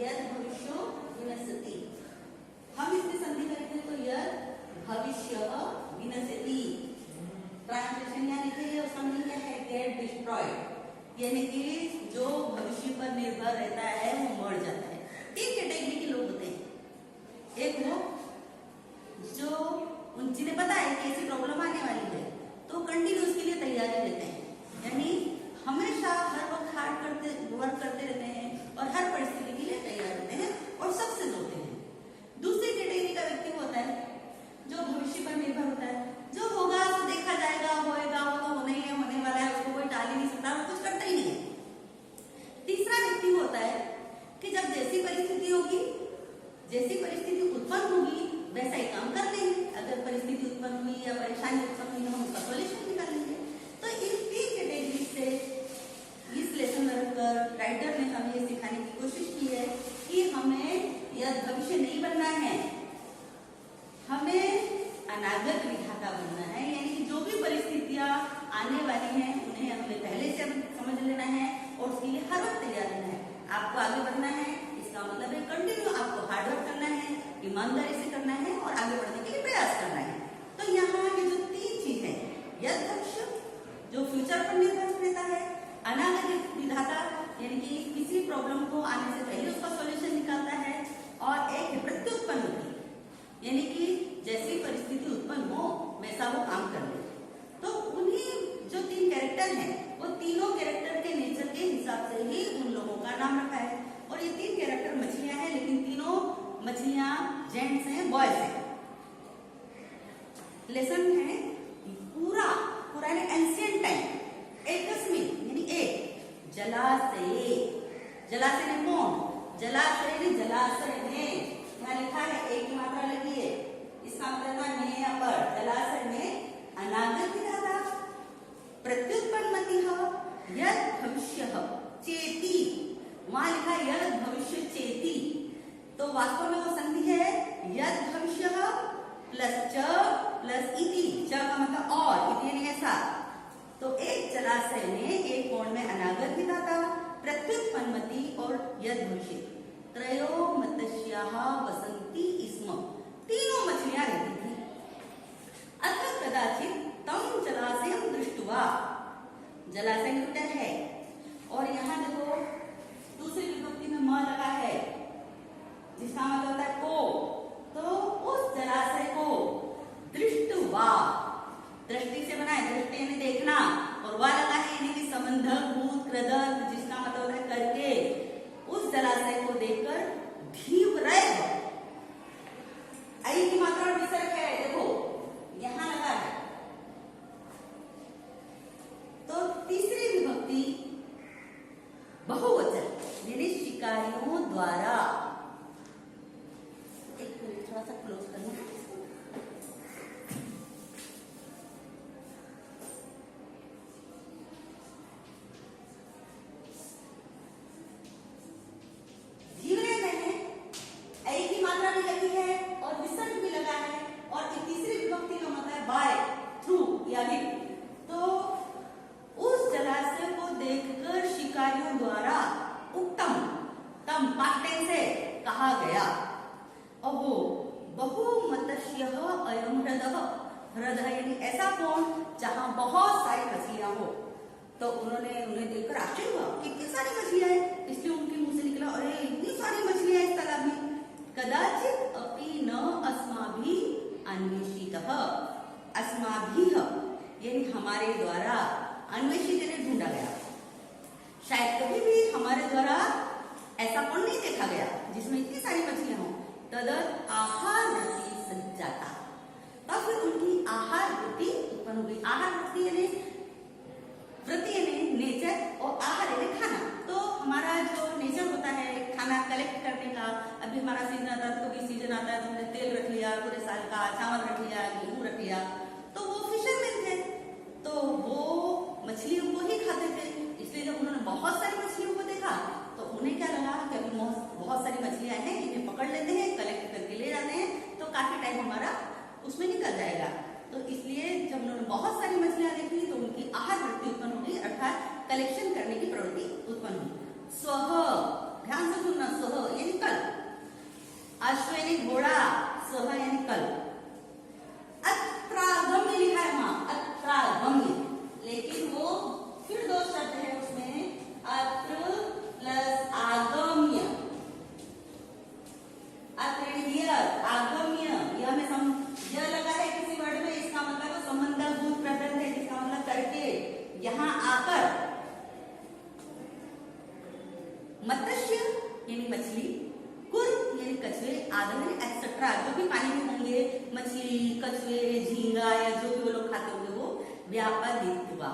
यद भविष्यो विनश्यति। हम इसकी संधि करते हैं तो यद भविष्य विनश्यति। ट्रांसलेशन यानी कि उसका मीनिंग क्या है? गेट डिस्ट्रॉयड, यानी कि जो भविष्य पर निर्भर रहता है वो मर जाता है। तीन कैटेगरी के लोग होते हैं। एक वो जो जिन्हें पता है कि ऐसी प्रॉब्लम आने वाली है तो कंटिन्यू उसके लिए तैयारी रहते हैं, यानी हमेशा हर वक्त हार्ड वर्क करते रहते हैं और हर परिस्थिति के लिए तैयार रहते हैं और सक्सेस होते हैं। दूसरी कैटेगरी का व्यक्ति होता है जो भविष्य पर निर्भर होता है, जो होगा तो देखा जाएगा, होएगा वो तो होने ही है, होने वाला है, उसको कोई टाल ही नहीं सकता, वो कुछ करता ही नहीं है। तीसरा व्यक्ति होता है कि जब जैसी परिस्थिति होगी, जैसी परिस्थिति उत्पन्न होगी वैसा ही काम कर लेंगे। अगर परिस्थिति उत्पन्न हुई या परेशानी उत्पन्न हुई तो हम उसका सॉल्यूशन निकालेंगे। तो इन तीन कैटेगरी से इस लेसन में रखकर राइटर ने हमें ये सिखाने की कोशिश की है कि हमें यह भविष्य नहीं बनना है, हमें अनागत विधाता बनना है। यानी कि जो भी परिस्थितियां आने वाली हैं उन्हें हमें पहले से समझ लेना है और उसके लिए हर वक्त तैयार रहना है। आपको आगे बढ़ना है, इसका मतलब है कंटिन्यू आपको हार्डवर्क करना है, ईमानदारी से करना है और आगे बढ़ने के लिए प्रयास करना है। तो यहाँ ये जो तीन चीज है, यद भविष्य जो फ्यूचर पर निर्भर रहता है, अनागत विधाता यानी कि किसी प्रॉब्लम को आने से पहले उसका सॉल्यूशन निकालता है, और एक है प्रत्युत्पन्न यानी कि जैसी परिस्थिति उत्पन्न हो वैसा वो काम कर ले। तो उन्हीं जो तीन कैरेक्टर हैं वो तीनों कैरेक्टर के नेचर के हिसाब से ही उन लोगों का नाम रखा है। और ये तीन कैरेक्टर मछलियां हैं, लेकिन तीनों मछलियां जेंट्स हैं, बॉयज हैं। लेसन है पूरा एंशिएंट टाइम, एकस्मिन यानी एक, जलाशय, जलाशय में कौन? जलाशय में, जलाशय में यहाँ लिखा है एक की मात्रा लगी है, इसका मतलब है अपर, जलाशय में अनागत विधाता, प्रत्युत्पन्नमतिः, यद भविष्य चेति, वहां लिखा है यद भविष्य चेति, तो वास्तव में वो संधि है यद भविष्य प्लस च प्लस इति, च का मतलब और, इति यानी ऐसा। तो एक जलाशय में एक कोण में अनागत विधाता, प्रत्युत्पन्नमति और यद भविष्य, त्रयो मत्स्याः वसन्ति स्म, तीनों मछलियां रहती थी। अतः कदाचित तम जलाशयं दृष्ट्वा, जलाशय उत्तर है और यहाँ देखो दूसरी विभक्ति में म लगा है जिसका मतलब होता है को, तो उस जलाशय को दृष्ट्वा, दृष्टि से बना है, दृष्टि यानी देखना, और वह लगा है यानी कि संबंधक भूत कृदंत जिसका मतलब होता है करके, उस जलाशय को देखकर धीव्रय, आई की मात्रा विसर्ग है, देखो यहां लगा है। तो तीसरी विभक्ति बहुवचन यानी शिकारियों द्वारा, एक मिनट थोड़ा सा क्लोज करना, तो उस जलाशय को देखकर शिकारियों द्वारा उत्तम, तम पास्ट टेंस से कहा गया। अहो बहुमतस्यः अयं ह्रदः, ह्रदः यानी ऐसा कोण जहां बहुत सारी मछलियां हो। तो उन्हें देखकर आश्चर्य हुआ कि कितनी सारी मछलियां हैं, इसलिए उनके मुंह से निकला अरे इतनी सारी मछलियां इस तालाब में। कदाचित अपि न अस्माभिः अन्वेषितः, अस्माभिः यानी हमारे द्वारा, अन्वेषित यानी ढूंढा गया, शायद कभी भी हमारे द्वारा ऐसा कोण नहीं देखा गया जिसमें इतनी सारी मछलियां हो। तद आहार वृत्ति संजाता, तब फिर उनकी आहार वृत्ति उत्पन्न हो गई। आहार वृत्ति यानी वृत्ति यानी नेचर और आहार यानी खाना। तो हमारा जो नेचर होता है खाना कलेक्ट करने का, अभी हमारा सीजन आता है, कभी सीजन आता है तो हमने तेल रख लिया पूरे साल का, चावल रख लिया, गेहूं रख लिया। तो वो फिशरमैन थे, तो वो मछलियों को ही खाते थे, इसलिए जब उन्होंने बहुत सारी मछलियों को देखा तो उन्हें क्या लगा कि अभी बहुत सारी मछलियां हैं, इन्हें पकड़ लेते हैं, कलेक्ट करके ले जाते हैं तो काफी टाइम हमारा उसमें निकल जाएगा। तो इसलिए जब उन्होंने बहुत सारी मछलियां देखी तो उनकी आहार वृत्ति उत्पन्न होगी, अर्थात कलेक्शन करने की प्रवृत्ति उत्पन्न हुई। स्वः ध्यान से सुनना, सह यानी कल, अश्व यानी घोड़ा, सह यानी कल। अत्रागम्य लिखा है वहां, अत्रागम्य, लेकिन वो फिर दो शब्द है उसमें, अत्र प्लस आगम्य। अत्र हियर, आगम्य, यह में यह लगा है किसी वर्ड में, इसका मतलब संबंधभूत प्रबंध है, जिसका मतलब करके, यहाँ आकर। मत्स्य यानी मछली, कुर्म यानी कछुए, आदम यानी एक्सेट्रा, जो भी पानी में होंगे, मछली, कछुए, झींगा या जो भी वो लोग खाते होंगे, वो व्यापादित्वा,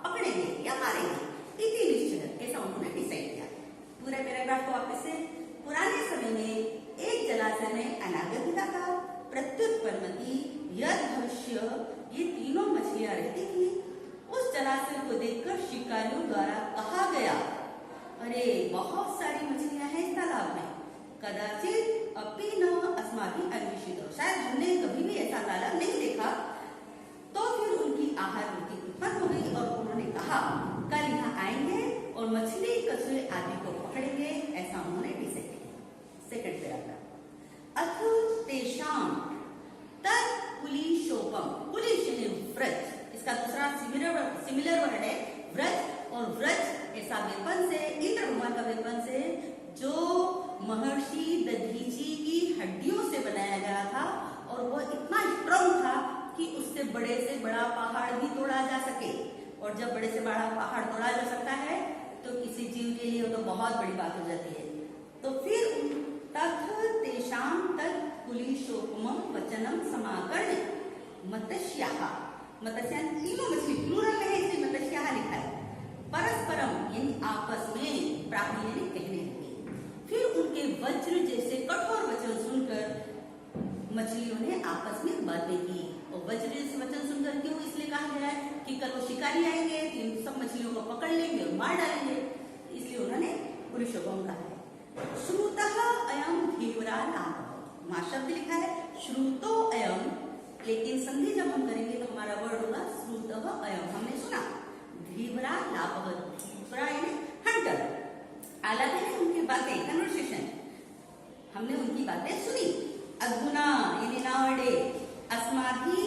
पकड़ेंगे या मारेंगे, इति निश्चय, ऐसा उन्होंने डिसाइड किया। पूरे पैराग्राफ को वापस से, पुराने समय में एक जलाशय में अनागतिका था, प्रत्युत्पन्नति, यद भविष्य, ये तीनों मछलियां रहती थी। उस जलाशय को देखकर शिकारियों द्वारा कहा गया, अरे बहुत सारी मछलियां हैं इस तालाब में, कदाचित अपि न अस्माभिः अन्वेषितो, शायद हमने कभी भी ऐसा तालाब नहीं देखा। तो फिर उनकी आहार वृत्ति उत्पन्न हो गई और उन्होंने कहा कल यहाँ आएंगे और मछली, कछुए आदि को पकड़ेंगे, ऐसा उन्होंने डिसाइड किया। सेकंड पैराग्राफ, अथ तेषाम तत् कुलीशोपम, कुलीश यानी व्रज, इसका दूसरा सिमिलर वर्ड है व्रज, और व्रज ऐसा वेपन से, इंद्र भगवान का वेपन से, जो महर्षि दधीची की हड्डियों से बनाया गया था, और वो इतना स्ट्रॉन्ग था कि उससे बड़े से बड़ा पहाड़ भी तोड़ा जा सके। और जब बड़े से बड़ा पहाड़ तोड़ा जा सकता है तो किसी जीव के लिए तो बहुत बड़ी बात हो जाती है। तो फिर तथ तेषाम तत् कुलीशोपमं वचनम समाकर्ण्य मत्स्याः, मत्स्यान् तीनों मछली प्लूरल में है इसलिए मत्स्याः लिखा है, परस्परम यानी आपस में, प्राणी यानी कहने लगे। फिर उनके वज्र जैसे कठोर वचन सुनकर मछलियों ने आपस में बातें की। और वज्र जैसे वचन सुनकर क्यों इसलिए कहा गया है कि कल वो शिकारी आएंगे, इन सब मछलियों को पकड़ लेंगे और मार डालेंगे, इसलिए उन्होंने पुरुषोपम कहा है। श्रुतः अयम धीवरा लाभः, वहां शब्द लिखा है श्रुतो अयम, लेकिन संधि जब हम करेंगे तो हमारा वर्ड होगा श्रुतः अयम, हमने सुना। धीवरा लाभः, धीवरा यानी हंटर, आलाप है उनकी बातें, कन्वर्सेशन, हमने उनकी बातें सुनी। अधुना यानी नावडे, अस्माभि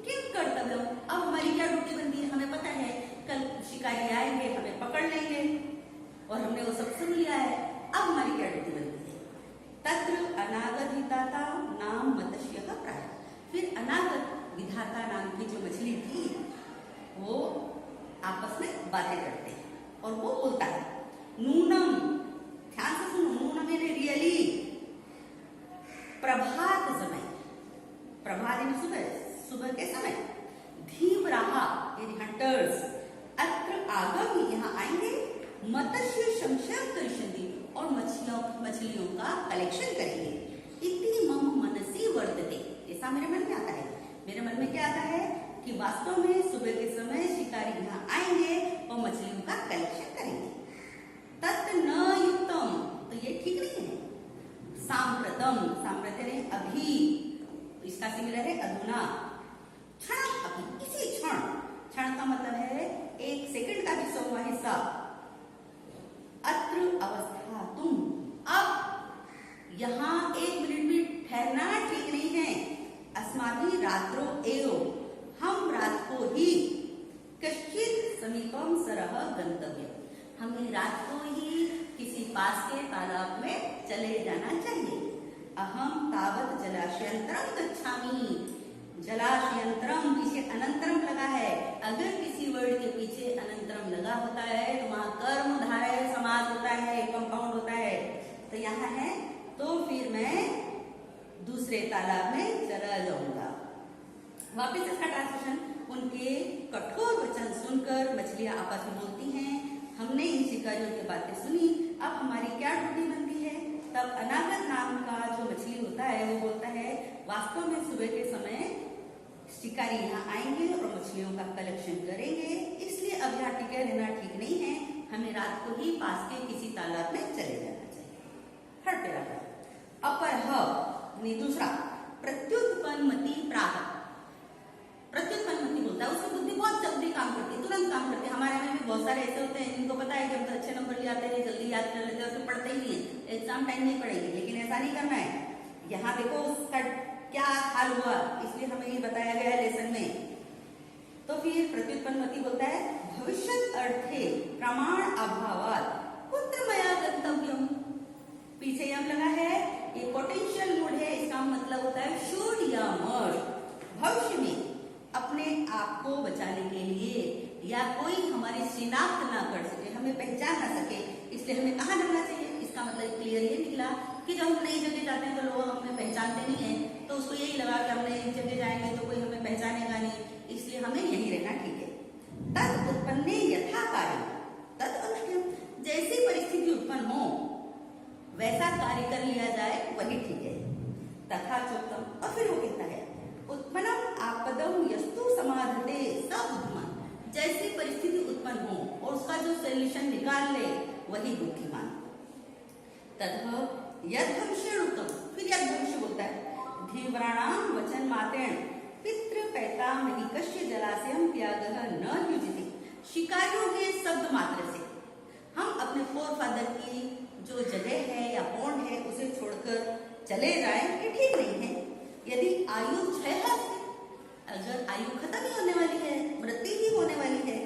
किम कर्तव्यम, अब हमारी क्या ड्यूटी बनती है, हमें पता है कल शिकारी आएंगे, हमें पकड़ लेंगे, और हमने वो सब सुन लिया है, अब हमारी क्या ड्यूटी बनती है। तत्र अनागत विधाता नाम मत्स्यः प्राय, फिर अनागत विधाता नाम की जो मछली थी वो आपस में बातें करते हैं, और वो बोलता है नूनम, ध्यान से सुनो, नूनम यानी रियली, प्रभात समय, प्रभात यानी सुबह, सुबह के समय, धीवराः यानी हंटर्स, अत्र आगम यहाँ आएंगे, मत्स्य संशय करिष्यन्ति, और मछलियों का कलेक्शन करेंगे। इति मम मनसि वर्तते, ऐसा मेरे मन में आता है। मेरे मन में क्या आता है कि वास्तव में सुबह के समय शिकारी यहाँ आएंगे और मछलियों का कलेक्शन करेंगे। तत् न युक्तम, तो ये ठीक नहीं है। सांप्रतम, सांप्रत ने अभी, इसका सिमिलर है अधुना, क्षण अभी, इसी क्षण, क्षण का मतलब है एक सेकंड का भी 100वां हिस्सा। अत्र अवस्था तुम, अब यहाँ 1 मिनट भी ठहरना ठीक नहीं है। अस्माभि रात्रो एव, हम रात को ही, कश्चित समीपम सरह गंतव्य, हमें रात को ही किसी पास के तालाब में चले जाना चाहिए। अहम तावत जलाशयंतरम गच्छामि, जलाशयंतरम पीछे अनंतरम लगा है, अगर किसी वर्ड के पीछे अनंतरम लगा होता है तो वहां कर्मधारय समास होता है, कंपाउंड होता है, तो यहाँ है तो फिर मैं दूसरे तालाब में चला जाऊंगा। वापिस इसका ट्रांसलेशन, उनके कठोर वचन सुनकर मछलियां आपस में बोलती हैं, हमने इन शिकारियों की बातें सुनी, अब हमारी क्या ड्यूटी बनती है। तब अनागत नाम का जो मछली होता है वो बोलता है वास्तव में सुबह के समय शिकारी यहाँ आएंगे और मछलियों का कलेक्शन करेंगे, इसलिए अब यहाँ टिके रहना ठीक नहीं है, हमें रात को ही पास के किसी तालाब में चले जाना चाहिए। थर्ड पैराग्राफ, अपर दूसरा, प्रत्युत्पन्नति प्रातः, प्रत्युत्पन्नमति बोलता है, उसकी बुद्धि बहुत जल्दी काम करती है, तुरंत काम करती है। हमारे में भी बहुत सारे ऐसे होते हैं जिनको पता है कि हम तो अच्छे नंबर ले आते हैं, जल्दी याद कर लेते हैं, फिर पढ़ते ही नहीं है, एग्जाम टाइम नहीं पढ़ेंगे। लेकिन ऐसा नहीं करना है। यहाँ देखो उसका क्या हाल हुआ, इसलिए हमें ये बताया गया है लेसन में। तो फिर प्रत्युत्पन्नमति बोलता है भविष्यत् अर्थे प्रमाण अभावात् कुत्र मया गंतव्यम। पीछे यम लगा है, ये पोटेंशियल मूड है, इसका मतलब होता है शुड या मस्ट। भविष्य में अपने आप को बचाने के लिए या कोई हमारी शिनाख्त ना कर सके, हमें पहचान ना सके, इसलिए हमें कहाँ लगना चाहिए। इसका मतलब क्लियर ये निकला कि जब हम नई जगह जाते हैं तो लोग हमें पहचानते नहीं है, तो उसको यही लगा कि हम नई जगह जाएंगे तो कोई हमें पहचानेगा नहीं, इसलिए हमें यही रहना ठीक है। तद उत्पन्ने यथा कार्य तद अनुष्ठेयम्, जैसी परिस्थिति उत्पन्न हो वैसा कार्य कर लिया जाए वही ठीक है। तथा चोक्तम, और फिर वो कहता है उत्पन्नम आपदम यस्तु समाधते स बुद्धिमान, जैसी परिस्थिति उत्पन्न हो और उसका जो सोल्यूशन निकाल ले वही बुद्धिमान। ततः यद भविष्य उत्तम, फिर यद भविष्य बोलता है धीव्राणाम वचन मात्रेण पितृ पैतामहिकस्य जलाशयम त्यागः न युज्यते। शिकारियों के शब्द मात्र से हम अपने फोर फादर की जो जगह है या पौंड है उसे छोड़कर चले जाएं, ये ठीक नहीं है। यदि आयु 6 है, अगर आयु खत्म ही होने वाली है, मृत्यु ही होने वाली है,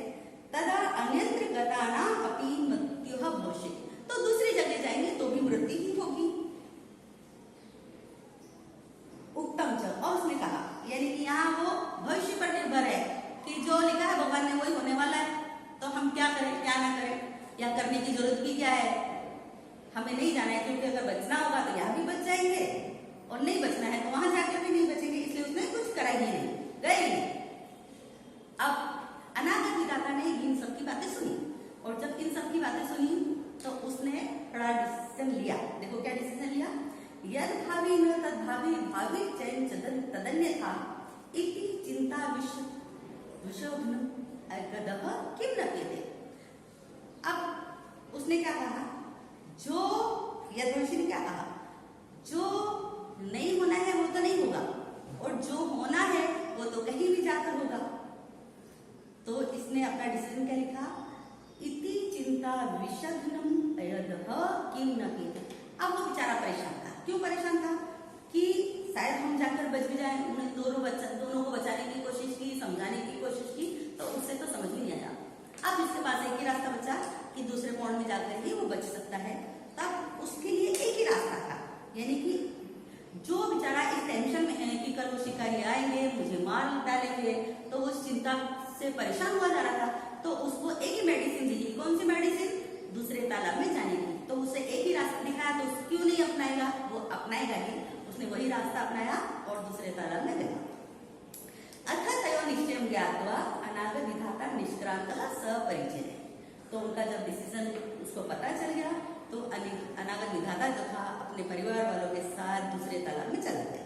तदा अन्यत्र गतानाम अपि मृत्युः भविष्यति, तो दूसरी जगह जाएंगे तो भी मृत्यु ही होगी। उत्तम च, और उसने कहा, यानी कि यहाँ वो भविष्य पर निर्भर है कि जो लिखा है भगवान ने वही होने वाला है, तो हम क्या करें क्या ना करें, या करने की जरूरत भी क्या है, हमें नहीं जाना है। क्योंकि अगर बचना होगा तो यहाँ भी बच जाएंगे और नहीं बचना है तो वहां जाकर भी नहीं बचेंगे, इसलिए उसने कुछ करा ही नहीं, गए नहीं। अब अनागत विधाता ने इन सब की बातें सुनी, और जब इन सब की बातें सुनी तो उसने बड़ा डिसीजन लिया। देखो क्या डिसीजन लिया, यद भावी न तद भावी भावी चयन तदन्य था इति चिंता विशोधन अगदः किम न कहते। अब उसने क्या कहा, जो यद भविष्य ने क्या कहा, जो नहीं होना है वो तो नहीं होगा, और जो होना है वो तो कहीं भी जाकर होगा। तो इसने अपना डिसीजन क्या लिखा, इति चिंता विशधनम अयदः किम न कहते। अब वो बेचारा परेशान था। क्यों परेशान था कि शायद हम जाकर बच भी जाए। उन्हें दोनों को बचाने की कोशिश की, समझाने की कोशिश की, तो उससे तो समझ ही नहीं आया। अब इसके पास एक ही रास्ता बचा कि दूसरे पौंड में जाकर ही वो बच सकता है। तब उसके लिए एक ही रास्ता था, यानी कि जो बेचारा इस टेंशन में है कि कल वो शिकारी आएंगे मुझे मार डालेंगे, तो उस चिंता से परेशान हुआ जा रहा था। तो उसको एक ही मेडिसिन दी। कौन सी मेडिसिन, दूसरे तालाब में जाने की। तो उसे एक ही रास्ता दिखाया, तो क्यों नहीं अपनाएगा, वो अपनाएगा ही। उसने वही रास्ता अपनाया और दूसरे तालाब में गया। अथ तयो निश्चयं ज्ञात्वा अनागत विधाता निष्क्रांतः सपरिचय। तो उनका जब डिसीजन उसको पता चल गया तो अनागत विधाता जो था अपने परिवार वालों के साथ दूसरे तालाब में चला गया।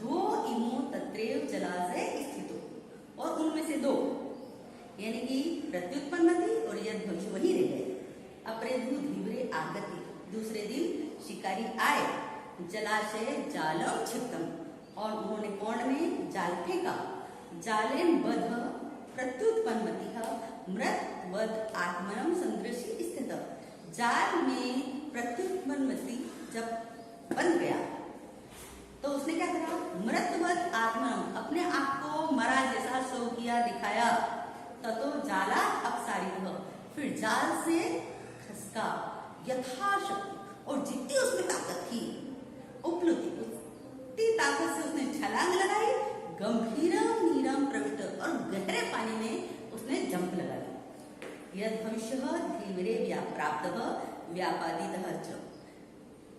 दो इमो तत्रैव जलाशय स्थितो, और उनमें से दो यानी कि प्रत्युत्पन्नमति और यद भविष्य वही रह गए। अप्रेधु धीव्रे आगति, दूसरे दिन शिकारी आए, जलाशय जालम छिक्तम, और उन्होंने पौंड में जाल फेंका। जालेन बध प्रत्युत्पन्नमति मृत वध आत्मनम संदृश्य स्थित। जाल में प्रत्युत्पन्नमति जब बन गया तो उसने क्या करा, मृतवत आत्मनम, अपने आप को मरा जैसा शो किया, दिखाया। ततो जाला अपसारित, फिर जाल से खसका यथाशक्ति, और जितनी उसमें ताकत थी उपलब्धि उतनी ताकत से उसने छलांग लगाई। गंभीरम नीरम प्रविष्ट, और गहरे पानी में उसने जंप लगाई। यद भविष्य धीरे प्राप्त व्यापादितः च।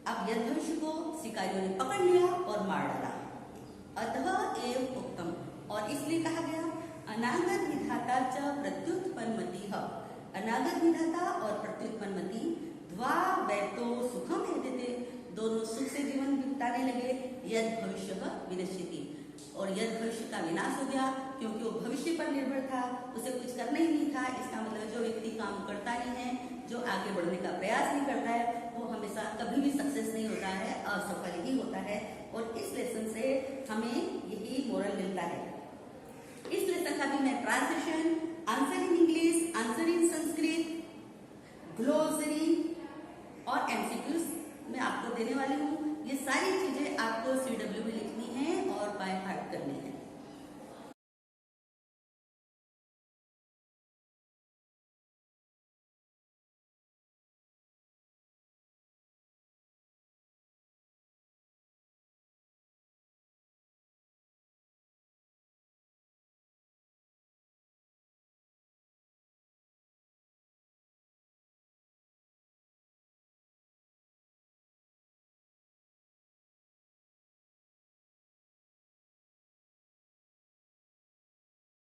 अब यद भविष्य को शिकारियों ने पकड़ लिया और मार डाला। अतः एव उत्तम, और इसलिए कहा गया अनागत विधाता च प्रत्युत्पन्नमति। अनागत विधाता और प्रत्युत्पन्नमति द्वा वैतो सुखम हेते, दोनों सुख से जीवन बिताने लगे। यद भविष्य विनश्यति, और यद भविष्य का विनाश हो गया क्योंकि वो भविष्य पर निर्भर था, उसे कुछ करना ही नहीं था। इसका मतलब जो व्यक्ति काम करता नहीं है, जो आगे बढ़ने का प्रयास नहीं करता है, वो हमेशा कभी भी सक्सेस नहीं होता है, असफल ही होता है। और इस लेसन से हमें यही मोरल मिलता है इस लेसन का भी मैं translation, answer in English, answer in Sanskrit, glossary और एमसीक्यूज मैं आपको देने वाली हूँ।